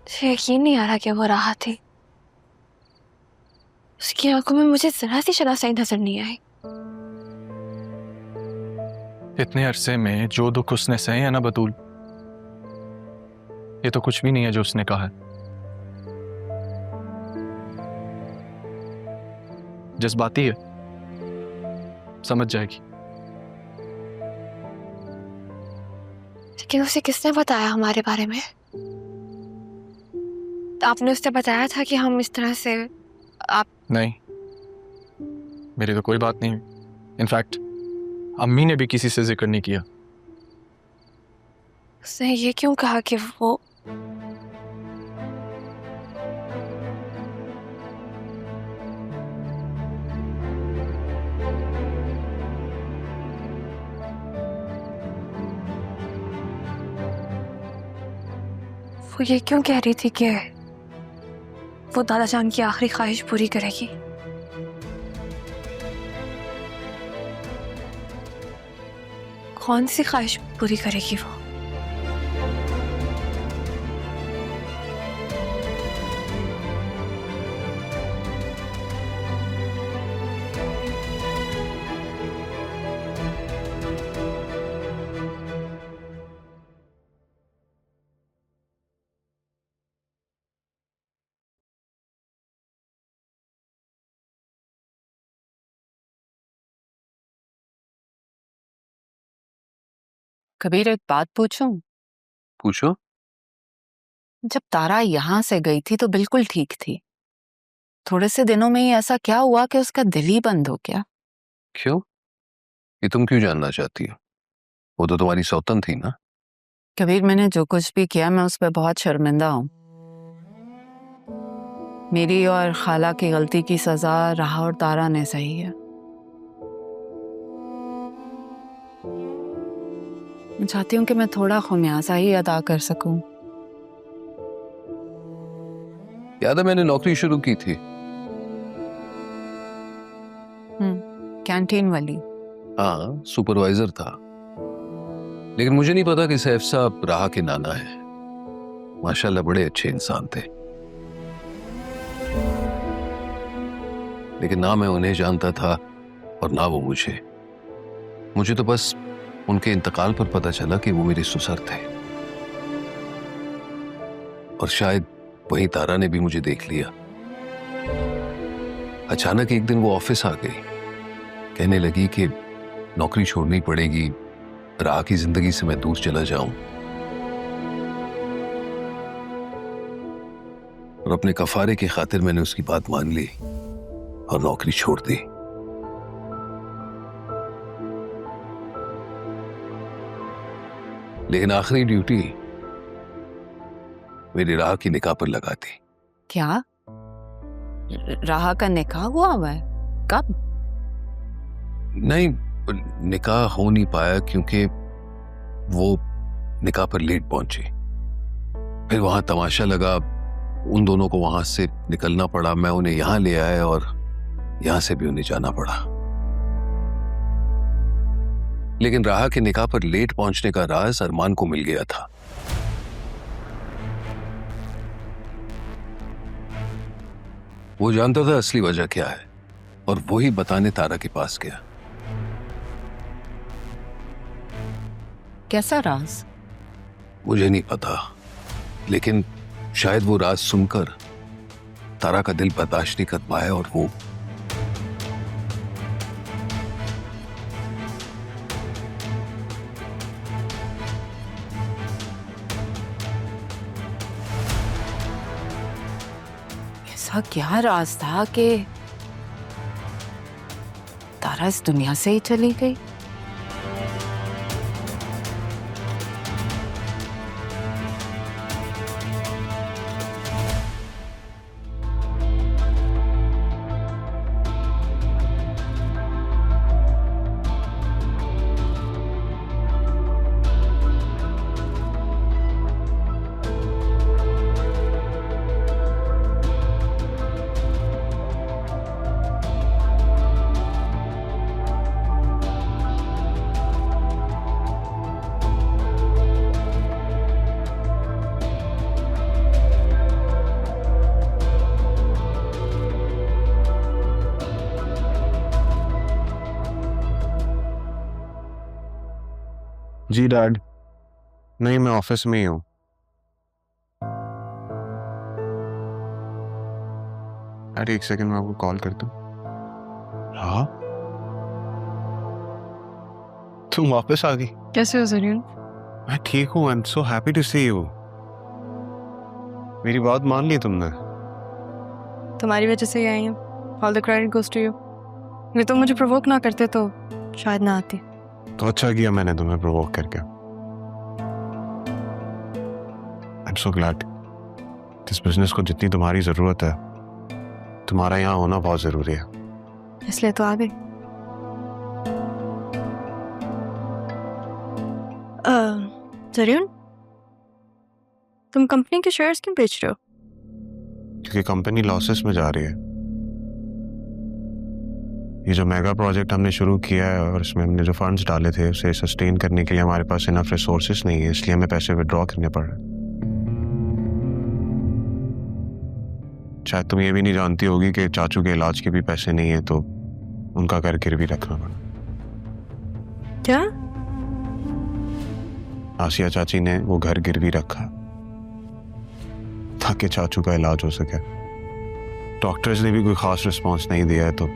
मुझे यकीन नहीं आ रहा कि वो राहत थी। उसकी आंखों में मुझे जरा सी शनासाई नजर नहीं आई। इतने अरसे में जो दुख उसने सहे है ना बतूल, ये तो कुछ भी नहीं है जो उसने कहा है। जज्बाती है, समझ जाएगी। लेकिन उसे किसने बताया हमारे बारे में? आपने उससे बताया था कि हम इस तरह से आप नहीं, मेरी तो कोई बात नहीं। इनफैक्ट अम्मी ने भी किसी से जिक्र नहीं किया। उसने ये क्यों कहा कि वो ये क्यों कह रही थी कि वो दादा जान की आखिरी ख्वाहिश पूरी करेगी? कौन सी ख्वाहिश पूरी करेगी वो? कबीर, एक बात पूछूं? पूछो। जब तारा यहाँ से गई थी तो बिल्कुल ठीक थी। थोड़े से दिनों में ही ऐसा क्या हुआ कि उसका दिल ही बंद हो गया? क्यों? ये तुम क्यों जानना चाहती हो? वो तो तुम्हारी सौतन थी ना। कबीर, मैंने जो कुछ भी किया मैं उस पर बहुत शर्मिंदा हूँ। मेरी और खाला की गलती की सजा राहा और तारा ने सही है। मैं चाहती हूँ कि मैं थोड़ा खुमियाजा ही अदा कर सकूं। याद है मैंने नौकरी शुरू की थी। कैंटीन वाली। हाँ, सुपरवाइजर था। लेकिन मुझे नहीं पता कि सैफ साहब राहा के नाना है। माशाल्लाह बड़े अच्छे इंसान थे। लेकिन ना मैं उन्हें जानता था और ना वो मुझे। मुझे तो बस उनके इंतकाल पर पता चला कि वो मेरे ससुर थे। और शायद वही तारा ने भी मुझे देख लिया। अचानक एक दिन वो ऑफिस आ गई, कहने लगी कि नौकरी छोड़नी पड़ेगी, राह की जिंदगी से मैं दूर चला जाऊं। और अपने कफारे की खातिर मैंने उसकी बात मान ली और नौकरी छोड़ दी। लेकिन आखिरी ड्यूटी मेरी राह की निकाह पर लगा दी। क्या? राहा का निकाह हुआ हुआ है? कब? नहीं, निकाह हो नहीं पाया क्योंकि वो निकाह पर लेट पहुंची। फिर वहां तमाशा लगा, उन दोनों को वहां से निकलना पड़ा। मैं उन्हें यहां ले आया और यहां से भी उन्हें जाना पड़ा। लेकिन राहा के निकाह पर लेट पहुंचने का राज अरमान को मिल गया था। वो जानता था असली वजह क्या है और वही बताने तारा के पास गया। कैसा राज? मुझे नहीं पता, लेकिन शायद वो राज सुनकर तारा का दिल बर्दाश्त नहीं कर पाया और वो ऐसा क्या राज था कि तारा इस दुनिया से ही चली गई? जी डैड। नहीं, मैं ऑफिस में ही हूँ। अरे एक सेकंड, मैं आपको कॉल करता हूँ। हाँ, तुम वापस आ गई? कैसे हो जरीन? मैं ठीक हूँ। I am so happy to see you. मेरी बात मान ली तुमने? तुम्हारी वजह से ही आई हूँ। All the credit goes to you. ये तो मुझे प्रोवोक ना करते तो शायद ना आती। तो अच्छा किया मैंने तुम्हें प्रोवोक करके। आई एम सो ग्लैड। इस बिजनेस को जितनी तुम्हारी जरूरत है, तुम्हारा यहाँ होना बहुत जरूरी है। इसलिए तो आ गई। जरीन, तुम कंपनी के शेयर्स क्यों बेच रहे हो? क्योंकि कंपनी लॉसेस में जा रही है। ये जो मेगा प्रोजेक्ट हमने शुरू किया है और इसमें हमने जो फंड्स डाले थे उसे सस्टेन करने के लिए हमारे पास इनफ रिसोर्सेस नहीं है, इसलिए हमें पैसे विड्रॉ करने पड़ रहे हैं। शायद तुम ये भी नहीं जानती होगी कि चाचू के इलाज के भी पैसे नहीं है, तो उनका घर गिरवी रखना पड़ा। क्या? आसिया चाची ने वो घर गिरवी रखा ताकि चाचू का इलाज हो सके। डॉक्टर्स ने भी कोई खास रिस्पांस नहीं दिया है, तो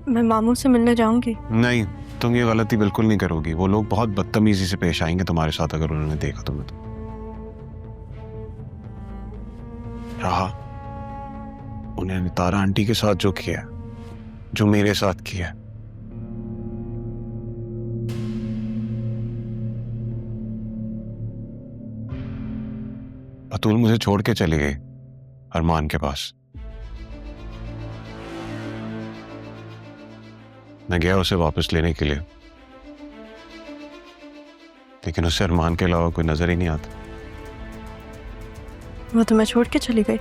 मैं मामू से मिलने जाऊंगी। नहीं, तुम ये गलती बिल्कुल नहीं करोगी। वो लोग बहुत बदतमीजी से पेश आएंगे तुम्हारे साथ अगर उन्होंने देखा तुम्हें तो। रहा उन्होंने तारा आंटी के साथ जो किया, जो मेरे साथ किया, अतुल मुझे छोड़ के चली गई अरमान के पास। मैं गया उसे वापस लेने के लिए, लेकिन उससे अरमान के अलावा कोई नजर ही नहीं आता। वो तुम्हें छोड़ के चली गई?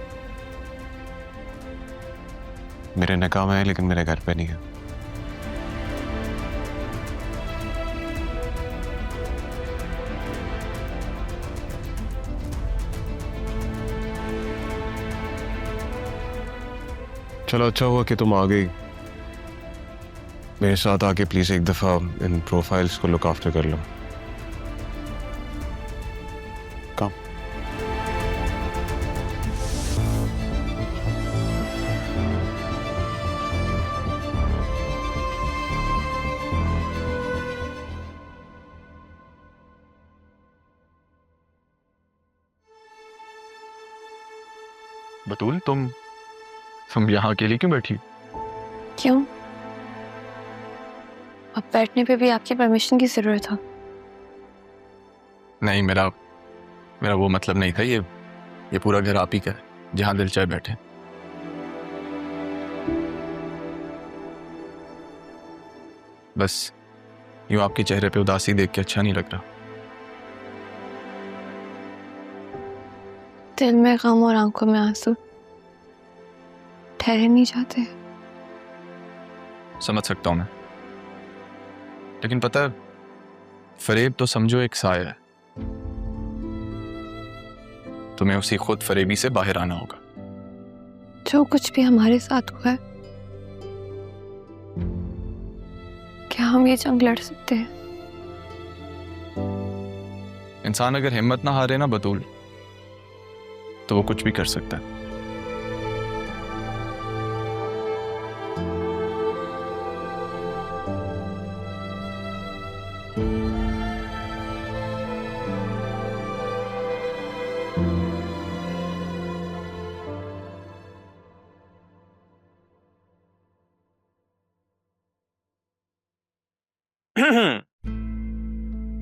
मेरे निकाह में है लेकिन मेरे घर पे नहीं है। चलो अच्छा हुआ कि तुम आ गई। मेरे साथ आके प्लीज एक दफा इन प्रोफाइल्स को लुक आफ्टर कर लो। कम। बतूल, तुम यहाँ अकेली क्यों बैठी? क्यों? अब बैठने पे भी आपकी परमिशन की जरूरत है। नहीं, मेरा वो मतलब नहीं था। ये पूरा घर आप ही का है, जहाँ दिल चाहे बैठे। बस यूं आपके चेहरे पे उदासी देख के अच्छा नहीं लग रहा। दिल में गम और आंखों में आंसू ठहरे नहीं जाते। समझ सकता हूं मैं, लेकिन पता है, फरेब तो समझो एक साया है। तुम्हें उसी खुद फरेबी से बाहर आना होगा। जो कुछ भी हमारे साथ हुआ है, क्या हम ये जंग लड़ सकते हैं? इंसान अगर हिम्मत ना हारे ना बतूल, तो वो कुछ भी कर सकता है।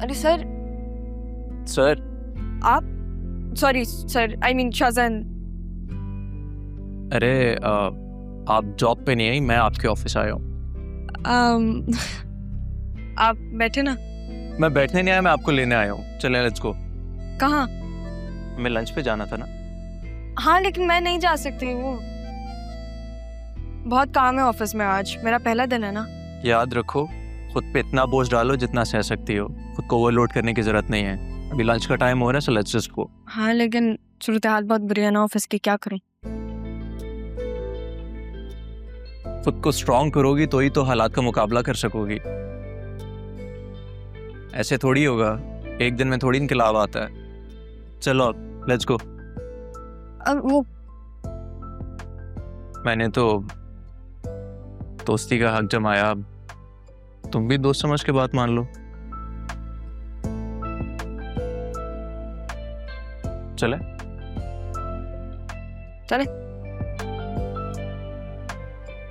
अरे सर आप, sorry sir, I mean Shah Jahan. अरे आप जॉब पे नहीं आई, मैं आपके ऑफिस आया हूँ। आप बैठे ना। मैं बैठने नहीं आया, मैं आपको लेने आया हूँ। चलें, लेट्स गो। कहाँ? मैं लंच पे जाना था ना। हाँ लेकिन मैं नहीं जा सकती हूँ, बहुत काम है ऑफिस में। आज मेरा पहला दिन है ना। याद रखो, खुद पे इतना बोझ डालो जितना सह सकती हो। खुद को ओवरलोड करने की जरूरत नहीं है। अभी लंच का टाइम हो रहा है, सो लेट्स जस्ट गो। हाँ लेकिन सूरत हाल बहुत बुरी है ना ऑफिस की, क्या करूँ? खुद को स्ट्रांग करोगी तो ही तो हालात का मुकाबला कर सकोगी। ऐसे थोड़ी होगा, एक दिन में थोड़ी इनकलाब आता है। चलो अब लेट्स गो। अब वो मैंने तो दोस्ती का हक जमाया, अब तुम भी दोस्त समझ के बात मान लो। चले चले